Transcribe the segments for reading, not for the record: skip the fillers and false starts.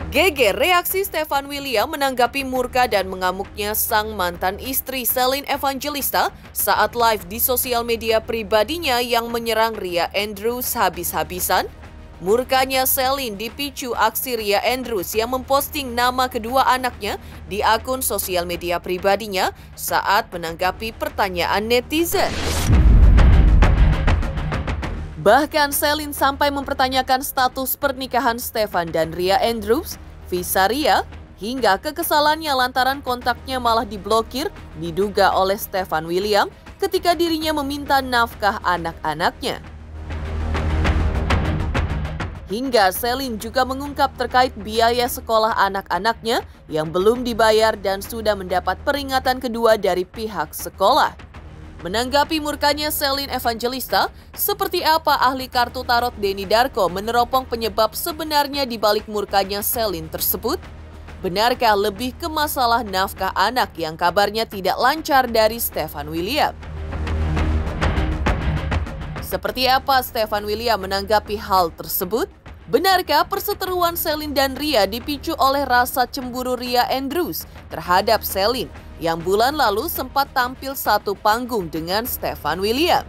Geger reaksi Stefan William menanggapi murka dan mengamuknya sang mantan istri Celine Evangelista saat live di sosial media pribadinya yang menyerang Ria Andrews habis-habisan. Murkanya Celine dipicu aksi Ria Andrews yang memposting nama kedua anaknya di akun sosial media pribadinya saat menanggapi pertanyaan netizen. Bahkan Celine sampai mempertanyakan status pernikahan Stefan dan Ria Andrews, visa Ria, hingga kekesalannya lantaran kontaknya malah diblokir diduga oleh Stefan William ketika dirinya meminta nafkah anak-anaknya. Hingga Celine juga mengungkap terkait biaya sekolah anak-anaknya yang belum dibayar dan sudah mendapat peringatan kedua dari pihak sekolah. Menanggapi murkanya Celine Evangelista, seperti apa ahli kartu tarot Denny Darko meneropong penyebab sebenarnya di balik murkanya Celine tersebut? Benarkah lebih ke masalah nafkah anak yang kabarnya tidak lancar dari Stefan William? Seperti apa Stefan William menanggapi hal tersebut? Benarkah perseteruan Celine dan Ria dipicu oleh rasa cemburu Ria Andrews terhadap Celine yang bulan lalu sempat tampil satu panggung dengan Stefan William?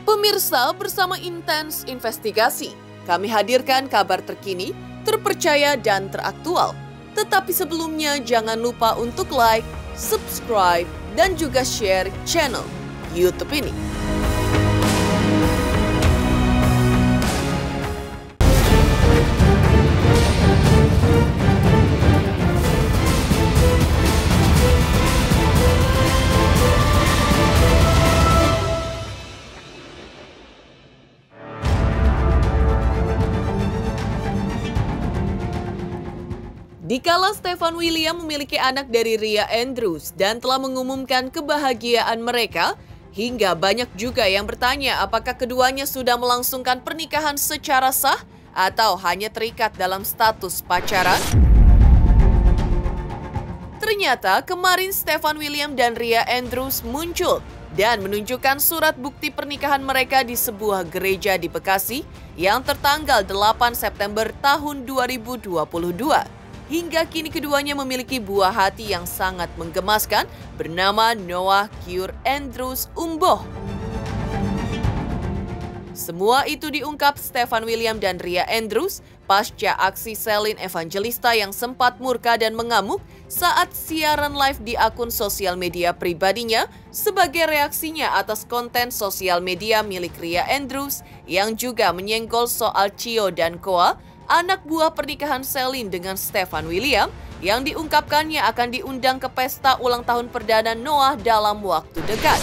Pemirsa, bersama Intens Investigasi, kami hadirkan kabar terkini, terpercaya dan teraktual. Tetapi sebelumnya jangan lupa untuk like, subscribe, dan juga share channel YouTube ini. Dikala Stefan William memiliki anak dari Ria Andrews dan telah mengumumkan kebahagiaan mereka, hingga banyak juga yang bertanya apakah keduanya sudah melangsungkan pernikahan secara sah atau hanya terikat dalam status pacaran. Ternyata kemarin Stefan William dan Ria Andrews muncul dan menunjukkan surat bukti pernikahan mereka di sebuah gereja di Bekasi yang tertanggal 8 September tahun 2022. Hingga kini keduanya memiliki buah hati yang sangat menggemaskan bernama Noah Cure Andrews Umboh. Semua itu diungkap Stefan William dan Ria Andrews pasca aksi Celine Evangelista yang sempat murka dan mengamuk saat siaran live di akun sosial media pribadinya sebagai reaksinya atas konten sosial media milik Ria Andrews yang juga menyenggol soal Cio dan Koa, anak buah pernikahan Celine dengan Stefan William yang diungkapkannya akan diundang ke pesta ulang tahun perdana Noah dalam waktu dekat.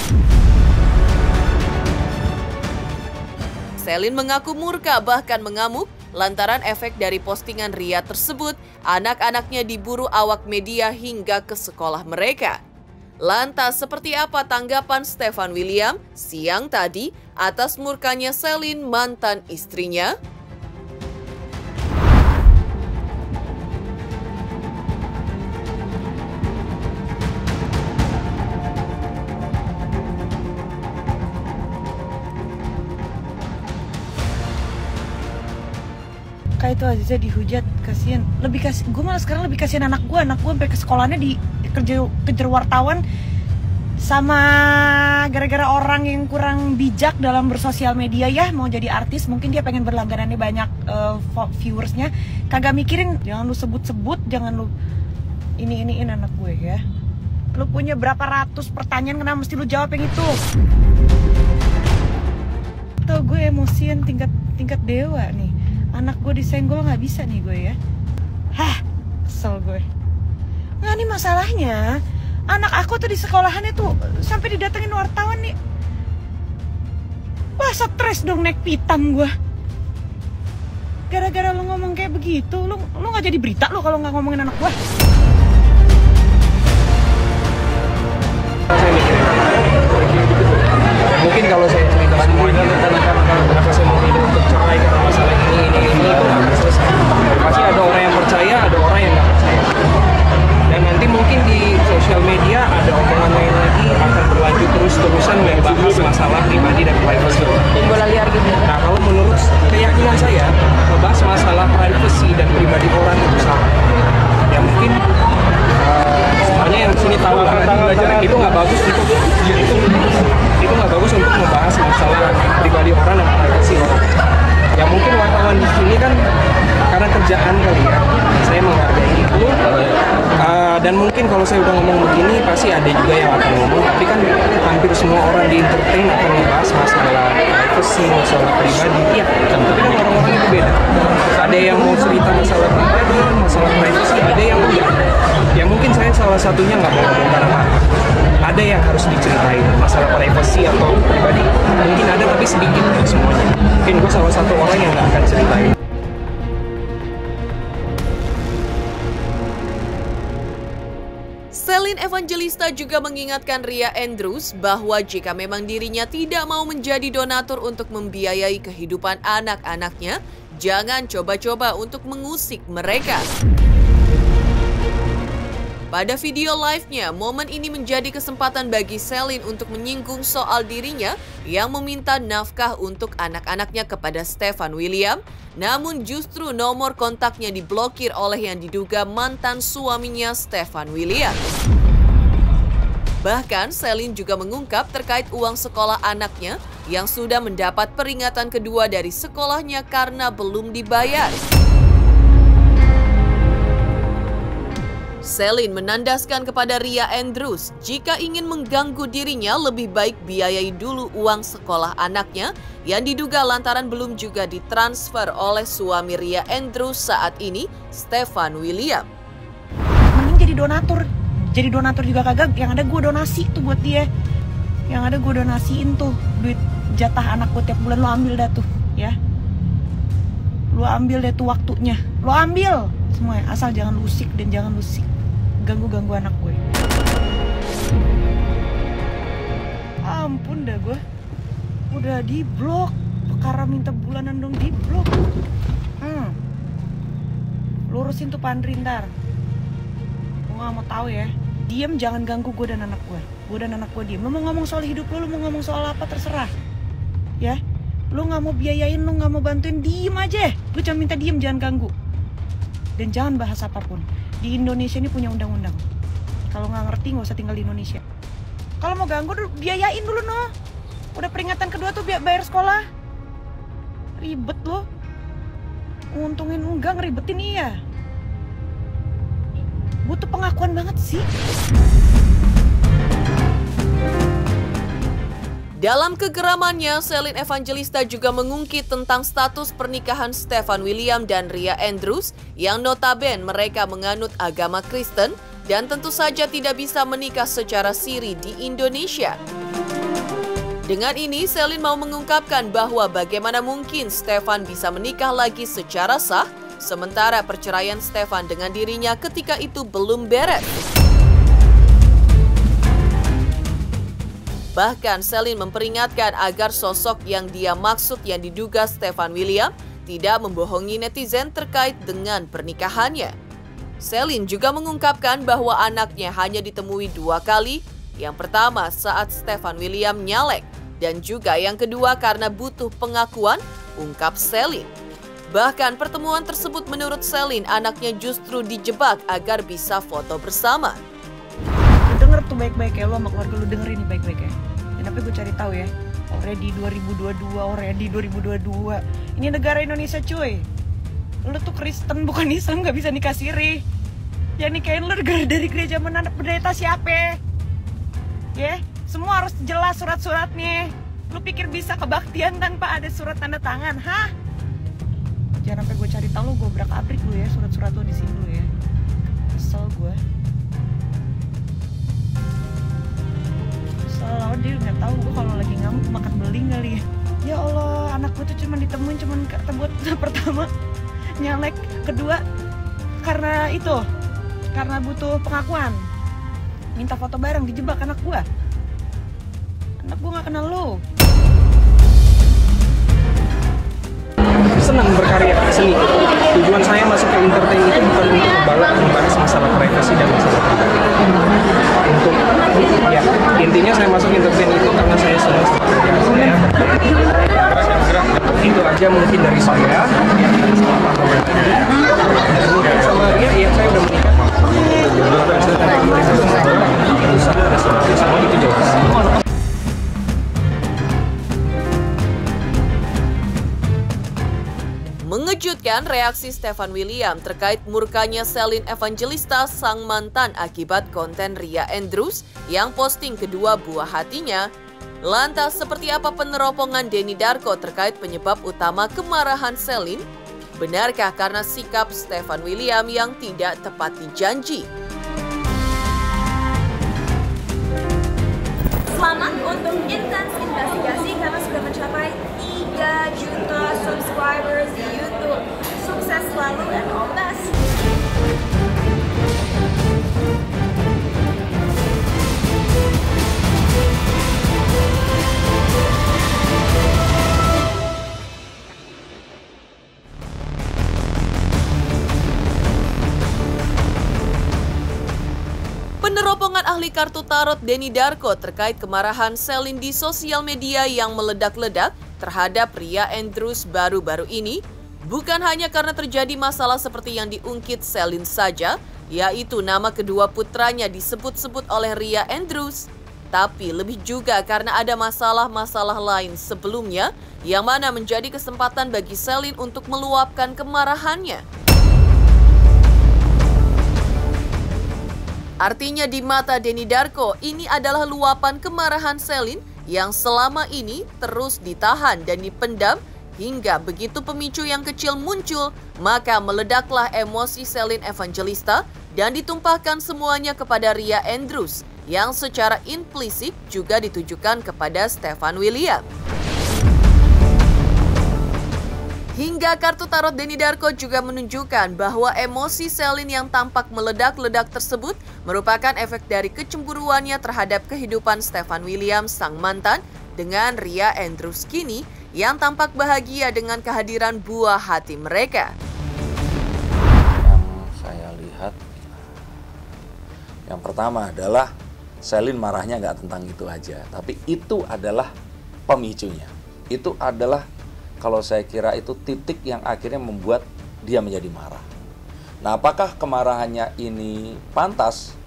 Celine mengaku murka bahkan mengamuk lantaran efek dari postingan Ria tersebut, anak-anaknya diburu awak media hingga ke sekolah mereka. Lantas seperti apa tanggapan Stefan William siang tadi atas murkanya Celine mantan istrinya? Kayak itu Aziza dihujat, kasihan. Gue malah sekarang lebih kasihan anak gue sampai ke sekolahnya kejar wartawan sama gara-gara orang yang kurang bijak dalam bersosial media ya, mau jadi artis mungkin dia pengen berlangganannya banyak viewersnya, kagak mikirin jangan lu sebut-sebut, jangan lu iniin anak gue ya. Lu punya berapa ratus pertanyaan kenapa mesti lu jawab yang itu? Tuh gue emosian tingkat dewa nih. Anak gue disenggol nggak bisa nih gue ya. Hah, kesel gue. Nggak, nih masalahnya anak aku tuh di sekolahannya tuh sampai didatengin wartawan nih. Wah, stres dong naik pitam gue. Gara-gara lu ngomong kayak begitu, lu nggak jadi berita lu kalau nggak ngomongin anak gue. Mungkin kalau saya cerita semuanya tentang kenapa saya mau hidup bercerai karena masalah ini itu akan selesai. Pasti ada orang yang percaya, ada orang yang nggak percaya. Dan nanti mungkin di sosial media ada omongan lain lagi akan berlanjut terus-terusan membahas masalah pribadi dan privacy. Bola liar gitu. Nah, kalau menurut keyakinan saya, membahas masalah privasi dan pribadi orang itu salah. Ya mungkin semuanya yang sini tahu lah, itu nggak bagus itu nggak bagus untuk membahas masalah pribadi orang dan privasi orang. Ya mungkin wartawan di sini kan karena kerjaan kali ya, saya menghargai itu. Dan mungkin kalau saya udah ngomong begini pasti ada juga yang akan ngomong, tapi kan hampir semua orang di entertain akan membahas masalah privasi, masalah pribadi. Iya, tapi kan orang-orang itu beda. Ada yang mau cerita masalah pribadi, masalah privasi, ada yang enggak. Ya mungkin saya salah satunya nggak mau bongkar nama. Ada yang harus diceritain masalah privasi atau pribadi. Mungkin ada tapi sedikit, nggak semuanya. Mungkin gue salah satu orang yang nggak akan ceritain. Celine Evangelista juga mengingatkan Ria Andrews bahwa jika memang dirinya tidak mau menjadi donatur untuk membiayai kehidupan anak-anaknya, jangan coba-coba untuk mengusik mereka. Pada video live-nya, momen ini menjadi kesempatan bagi Celine untuk menyinggung soal dirinya yang meminta nafkah untuk anak-anaknya kepada Stefan William, namun justru nomor kontaknya diblokir oleh yang diduga mantan suaminya Stefan William. Bahkan Celine juga mengungkap terkait uang sekolah anaknya yang sudah mendapat peringatan kedua dari sekolahnya karena belum dibayar. Celine menandaskan kepada Ria Andrews, jika ingin mengganggu dirinya lebih baik biayai dulu uang sekolah anaknya yang diduga lantaran belum juga ditransfer oleh suami Ria Andrews saat ini, Stefan William. Mending jadi donatur. Jadi donatur juga kagak, yang ada gue donasi tuh buat dia. Yang ada gue donasiin tuh duit jatah anak gue tiap bulan, lo ambil dah tuh ya. Lo ambil deh tuh waktunya, lo ambil semuanya, asal jangan lusik dan jangan lusik ganggu-ganggu anak gue. Ampun dah gue, udah di blok, perkara minta bulanan dong di blok. Lurusin tuh Pandri ntar. Gue gak mau tahu ya. Diem, jangan ganggu gue dan anak gue. Gue dan anak gue diem. Lo mau ngomong soal hidup lo mau ngomong soal apa terserah. Ya, lo gak mau biayain, lo gak mau bantuin, diem aja. Lo cuma minta diem, jangan ganggu. Dan jangan bahas apapun. Di Indonesia ini punya undang-undang. Kalau nggak ngerti nggak usah tinggal di Indonesia. Kalau mau ganggu biayain dulu no. Udah peringatan kedua tuh bayar sekolah. Ribet lo. Nguntungin enggak, ngeribetin iya. Butuh pengakuan banget sih. Dalam kegeramannya, Celine Evangelista juga mengungkit tentang status pernikahan Stefan William dan Ria Andrews yang notabene mereka menganut agama Kristen dan tentu saja tidak bisa menikah secara siri di Indonesia. Dengan ini, Celine mau mengungkapkan bahwa bagaimana mungkin Stefan bisa menikah lagi secara sah, sementara perceraian Stefan dengan dirinya ketika itu belum beres. Bahkan Celine memperingatkan agar sosok yang dia maksud yang diduga Stefan William tidak membohongi netizen terkait dengan pernikahannya. Celine juga mengungkapkan bahwa anaknya hanya ditemui 2 kali, yang pertama saat Stefan William nyalek, dan juga yang kedua karena butuh pengakuan, ungkap Celine. Bahkan pertemuan tersebut menurut Celine anaknya justru dijebak agar bisa foto bersama. Denger tuh baik-baik ya, lo sama keluarga lo dengerin nih baik-baik ya. Dan tapi gue cari tahu ya, already 2022. Ini negara Indonesia cuy. Lo tuh Kristen bukan Islam, gak bisa nikah siri. Ya nikahin lo dari gereja mana pendeta siapa? Ya, semua harus jelas surat-suratnya. Lo pikir bisa kebaktian tanpa ada surat tanda tangan, hah? Jangan sampai gue cari tahu lo, gue abrak-abrik lo ya surat-surat lo di sini lo ya. Kesel gue. Soalnya dia nggak tahu gue kalau lagi ngamuk makan beling kali ya. Ya Allah, anak gue tuh cuma ditemuin buat pertama nyalek, kedua karena itu, karena butuh pengakuan, minta foto bareng, dijebak anak gue nggak kenal lo. Senang berkarya seni. Tujuan saya masuk ke entertain itu bukan untuk membahas masalah privasi dan masalah pribadi. Untuk ya intinya saya masuk entertain itu karena saya senang sama kerjaan saya. Itu aja mungkin dari saya. Mengejutkan, reaksi Stefan William terkait murkanya Celine Evangelista sang mantan akibat konten Ria Andrews yang posting kedua buah hatinya. Lantas seperti apa peneropongan Denny Darko terkait penyebab utama kemarahan Celine? Benarkah karena sikap Stefan William yang tidak tepati janji? Selamat untuk Intens Investigasi karena sudah mencapai 3 juta subscribers di YouTube. Sukses selalu and all the best. Peneropongan ahli kartu tarot Denny Darko terkait kemarahan Celine di sosial media yang meledak-ledak terhadap Ria Andrews baru-baru ini bukan hanya karena terjadi masalah seperti yang diungkit Celine saja, yaitu nama kedua putranya disebut-sebut oleh Ria Andrews, tapi lebih juga karena ada masalah-masalah lain sebelumnya yang mana menjadi kesempatan bagi Celine untuk meluapkan kemarahannya. Artinya di mata Denny Darko, ini adalah luapan kemarahan Celine yang selama ini terus ditahan dan dipendam hingga begitu pemicu yang kecil muncul, maka meledaklah emosi Celine Evangelista dan ditumpahkan semuanya kepada Ria Andrews yang secara implisit juga ditujukan kepada Stefan William. Hingga kartu tarot Denny Darko juga menunjukkan bahwa emosi Celine yang tampak meledak-ledak tersebut merupakan efek dari kecemburuannya terhadap kehidupan Stefan William sang mantan dengan Ria Andrews kini yang tampak bahagia dengan kehadiran buah hati mereka. Yang saya lihat, yang pertama adalah Celine marahnya nggak tentang itu aja, tapi itu adalah pemicunya. Itu adalah, kalau saya kira itu titik yang akhirnya membuat dia menjadi marah. Nah, apakah kemarahannya ini pantas?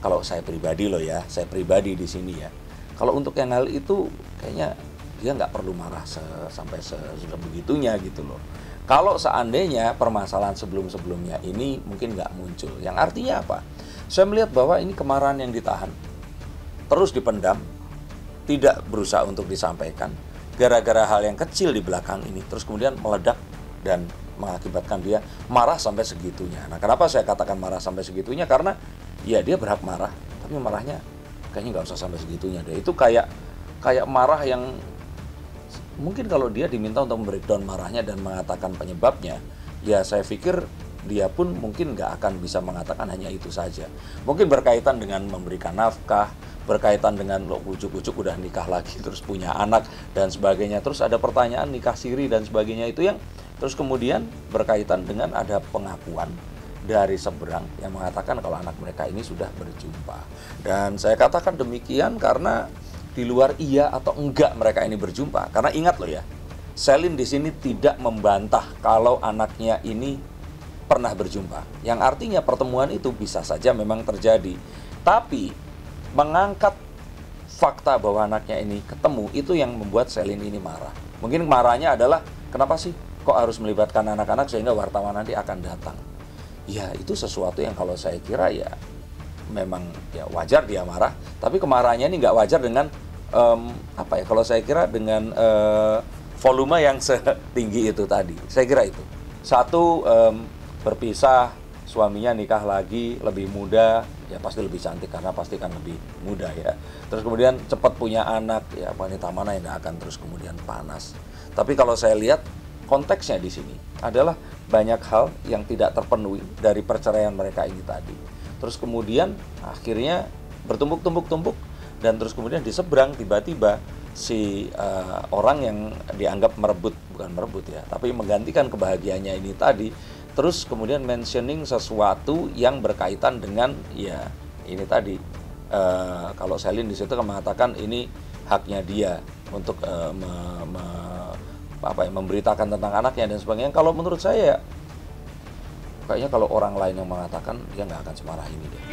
Kalau saya pribadi loh ya, saya pribadi di sini ya. Kalau untuk yang hal itu kayaknya dia nggak perlu marah sampai sebegitunya gitu loh. Kalau seandainya permasalahan sebelum-sebelumnya ini mungkin nggak muncul. Yang artinya apa? Saya melihat bahwa ini kemarahan yang ditahan, terus dipendam, tidak berusaha untuk disampaikan. Gara-gara hal yang kecil di belakang ini, terus kemudian meledak dan mengakibatkan dia marah sampai segitunya. Nah, kenapa saya katakan marah sampai segitunya? Karena ya dia berhak marah, tapi marahnya kayaknya nggak usah sampai segitunya deh. Itu kayak marah yang mungkin kalau dia diminta untuk breakdown marahnya dan mengatakan penyebabnya, ya saya pikir dia pun mungkin nggak akan bisa mengatakan hanya itu saja. Mungkin berkaitan dengan memberikan nafkah, berkaitan dengan lo ujuk-ujuk udah nikah lagi terus punya anak dan sebagainya, terus ada pertanyaan nikah siri dan sebagainya, itu yang terus kemudian berkaitan dengan ada pengakuan dari seberang yang mengatakan kalau anak mereka ini sudah berjumpa. Dan saya katakan demikian karena di luar iya atau enggak mereka ini berjumpa, karena ingat loh ya, Celine di sini tidak membantah kalau anaknya ini pernah berjumpa, yang artinya pertemuan itu bisa saja memang terjadi, tapi mengangkat fakta bahwa anaknya ini ketemu itu yang membuat Celine ini marah. Mungkin marahnya adalah kenapa sih kok harus melibatkan anak-anak sehingga wartawan nanti akan datang. Ya itu sesuatu yang kalau saya kira ya memang ya wajar dia marah, tapi kemarahannya ini nggak wajar dengan kalau saya kira dengan volume yang setinggi itu tadi. Saya kira itu satu, berpisah, suaminya nikah lagi, lebih muda, ya pasti lebih cantik karena pasti kan lebih muda ya. Terus kemudian cepat punya anak, ya wanita mana yang tidak akan terus kemudian panas. Tapi kalau saya lihat konteksnya di sini adalah banyak hal yang tidak terpenuhi dari perceraian mereka ini tadi. Terus kemudian akhirnya bertumpuk-tumpuk dan terus kemudian di seberang tiba-tiba si orang yang dianggap bukan merebut ya, tapi menggantikan kebahagiaannya ini tadi, terus kemudian mentioning sesuatu yang berkaitan dengan ya ini tadi, kalau Celine di situ mengatakan ini haknya dia untuk memberitakan tentang anaknya dan sebagainya. Kalau menurut saya kayaknya kalau orang lain yang mengatakan dia nggak akan semarah ini deh.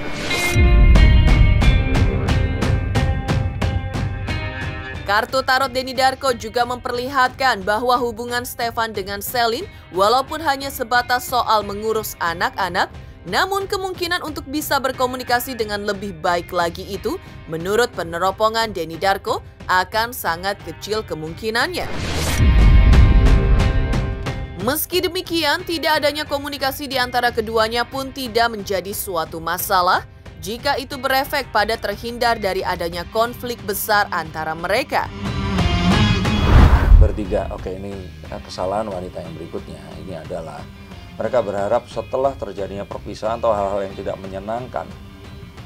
Kartu tarot Denny Darko juga memperlihatkan bahwa hubungan Stefan dengan Celine walaupun hanya sebatas soal mengurus anak-anak, namun kemungkinan untuk bisa berkomunikasi dengan lebih baik lagi itu, menurut peneropongan Denny Darko, akan sangat kecil kemungkinannya. Meski demikian, tidak adanya komunikasi di antara keduanya pun tidak menjadi suatu masalah jika itu berefek pada terhindar dari adanya konflik besar antara mereka. Bertiga, oke, ini kesalahan wanita yang berikutnya. Ini adalah mereka berharap setelah terjadinya perpisahan atau hal-hal yang tidak menyenangkan,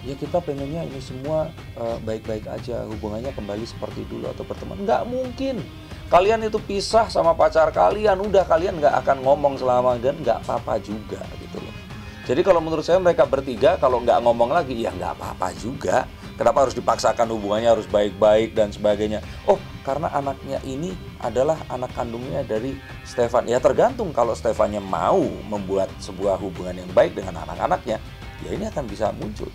ya kita pengennya ini semua baik-baik aja, hubungannya kembali seperti dulu atau berteman. Nggak mungkin. Kalian itu pisah sama pacar kalian, udah kalian nggak akan ngomong selama dan nggak apa-apa juga gitu loh. Jadi kalau menurut saya mereka bertiga kalau nggak ngomong lagi ya nggak apa-apa juga. Kenapa harus dipaksakan hubungannya harus baik-baik dan sebagainya? Oh, karena anaknya ini adalah anak kandungnya dari Stefan. Ya tergantung, kalau Stefannya mau membuat sebuah hubungan yang baik dengan anak-anaknya, ya ini akan bisa muncul.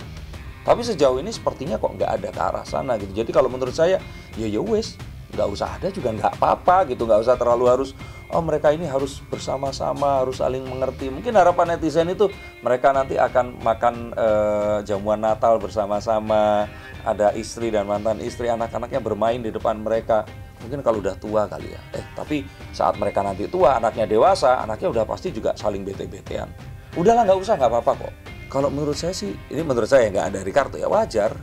Tapi sejauh ini sepertinya kok nggak ada ke arah sana gitu. Jadi kalau menurut saya, ya wes, nggak usah ada juga nggak apa-apa gitu. Nggak usah terlalu harus, oh mereka ini harus bersama-sama, harus saling mengerti. Mungkin harapan netizen itu mereka nanti akan makan jamuan Natal bersama-sama, ada istri dan mantan istri, anak-anaknya bermain di depan mereka. Mungkin kalau udah tua kali ya. Tapi saat mereka nanti tua, anaknya dewasa, anaknya udah pasti juga saling bete-betean. Udahlah nggak usah, nggak apa-apa kok. Kalau menurut saya sih, ini menurut saya nggak ada dari kartu ya, wajar.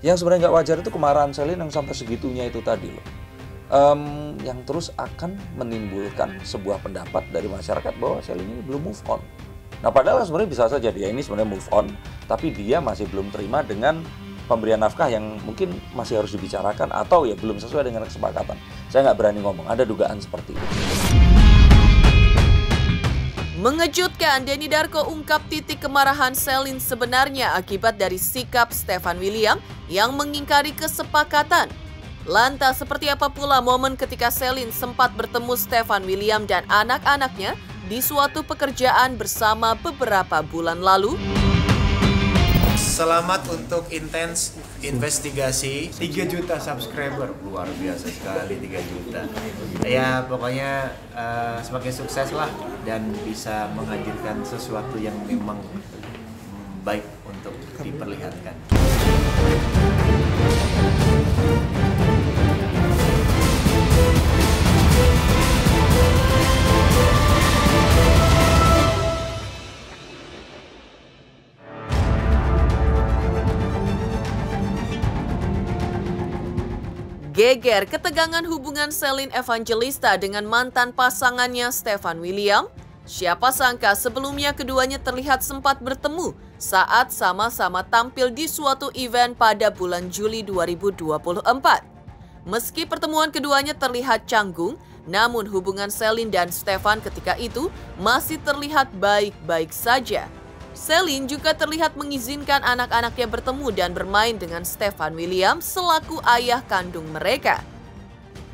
Yang sebenarnya nggak wajar itu kemarahan Celine yang sampai segitunya itu tadi loh. Yang terus akan menimbulkan sebuah pendapat dari masyarakat bahwa Celine ini belum move on. Nah padahal sebenarnya bisa saja dia ini sebenarnya move on, tapi dia masih belum terima dengan pemberian nafkah yang mungkin masih harus dibicarakan atau ya belum sesuai dengan kesepakatan. Saya nggak berani ngomong, ada dugaan seperti itu. Mengejutkan, Denny Darko ungkap titik kemarahan Celine sebenarnya akibat dari sikap Stefan William yang mengingkari kesepakatan. Lantas seperti apa pula momen ketika Celine sempat bertemu Stefan William dan anak-anaknya di suatu pekerjaan bersama beberapa bulan lalu? Selamat untuk intens investigasi. 3 juta subscriber, luar biasa sekali 3 juta. Ya pokoknya semakin sukses lah dan bisa menghadirkan sesuatu yang memang baik untuk diperlihatkan. Geger ketegangan hubungan Celine Evangelista dengan mantan pasangannya Stefan William. Siapa sangka sebelumnya keduanya terlihat sempat bertemu saat sama-sama tampil di suatu event pada bulan Juli 2024. Meski pertemuan keduanya terlihat canggung, namun hubungan Celine dan Stefan ketika itu masih terlihat baik-baik saja. Celine juga terlihat mengizinkan anak-anaknya bertemu dan bermain dengan Stefan William selaku ayah kandung mereka.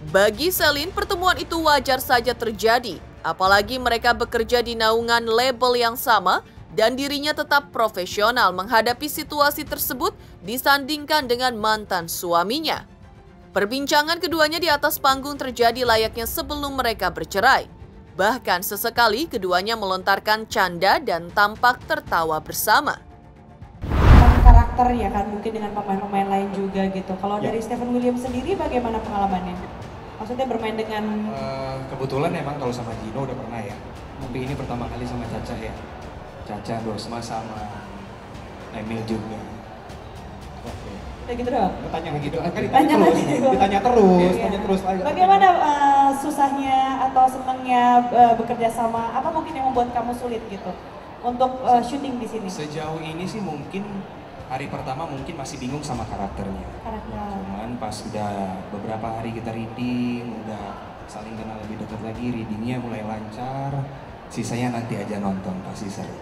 Bagi Celine, pertemuan itu wajar saja terjadi, apalagi mereka bekerja di naungan label yang sama dan dirinya tetap profesional menghadapi situasi tersebut disandingkan dengan mantan suaminya. Perbincangan keduanya di atas panggung terjadi layaknya sebelum mereka bercerai. Bahkan sesekali keduanya melontarkan canda dan tampak tertawa bersama. Karakter ya kan, mungkin dengan pemain-pemain lain juga gitu. Kalau dari Stefan William sendiri bagaimana pengalamannya? Maksudnya bermain dengan... Kebetulan emang kalau sama Gino udah pernah ya. Tapi ini pertama kali sama Caca ya. Caca, Dosma sama Emil juga. Oke. Kayak gitu doang? Tanya gitu, Ditanya terus. Bagaimana susahnya atau senangnya bekerja sama? Apa mungkin yang membuat kamu sulit gitu untuk syuting di sini? Sejauh ini sih mungkin hari pertama mungkin masih bingung sama karakternya. Cuman pas udah beberapa hari kita reading, udah saling kenal lebih dekat lagi, readingnya mulai lancar. Sisanya nanti aja nonton, pasti seru.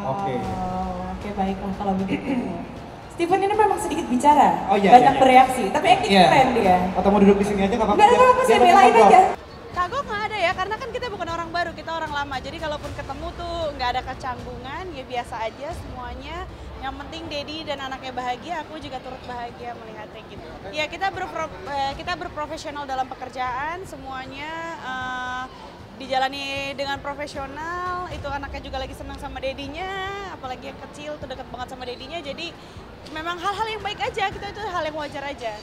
Oke, baiklah kalau begitu. Steven ini memang sedikit bicara, banyak bereaksi, tapi acting keren dia. Atau mau duduk di sini aja nggak apa-apa? Nggak apa-apa, saya belain aja. Kagok nggak ada ya, karena kan kita bukan orang baru, kita orang lama. Jadi kalaupun ketemu tuh nggak ada kecanggungan, ya biasa aja semuanya. Yang penting Dedi dan anaknya bahagia, aku juga turut bahagia melihatnya gitu. Ya kita berprofesional dalam pekerjaan, semuanya dijalani dengan profesional. Itu anaknya juga lagi senang sama Dedinya, apalagi yang kecil tuh dekat banget sama Dedinya. Jadi memang hal-hal yang baik aja, itu hal yang wajar aja.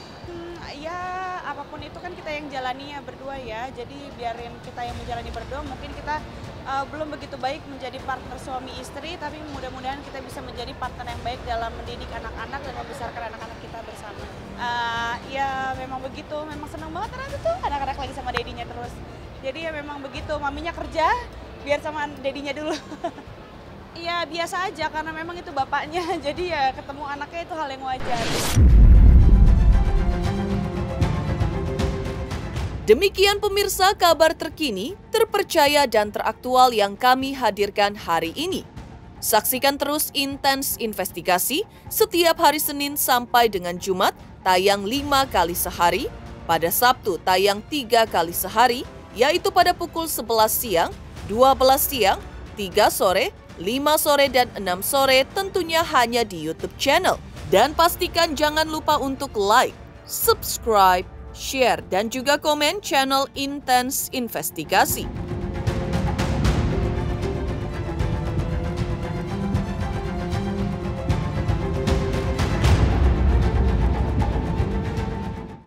Ya apapun itu kan kita yang jalani ya berdua ya, jadi biarin kita yang menjalani berdua. Mungkin kita belum begitu baik menjadi partner suami istri, tapi mudah-mudahan kita bisa menjadi partner yang baik dalam mendidik anak-anak dan membesarkan anak-anak kita bersama. Ya memang begitu, memang senang banget ternyata tuh anak-anak lagi sama Dedinya terus. Jadi ya memang begitu, maminya kerja biar sama Dedinya dulu. Iya biasa aja karena memang itu bapaknya, jadi ya ketemu anaknya itu hal yang wajar. Demikian pemirsa kabar terkini, terpercaya dan teraktual yang kami hadirkan hari ini. Saksikan terus Intens Investigasi setiap hari Senin sampai dengan Jumat tayang 5 kali sehari, pada Sabtu tayang 3 kali sehari, yaitu pada pukul 11 siang, 12 siang, 3 sore, 5 sore, dan 6 sore tentunya hanya di YouTube channel. Dan pastikan jangan lupa untuk like, subscribe, share, dan juga komen channel Intens Investigasi.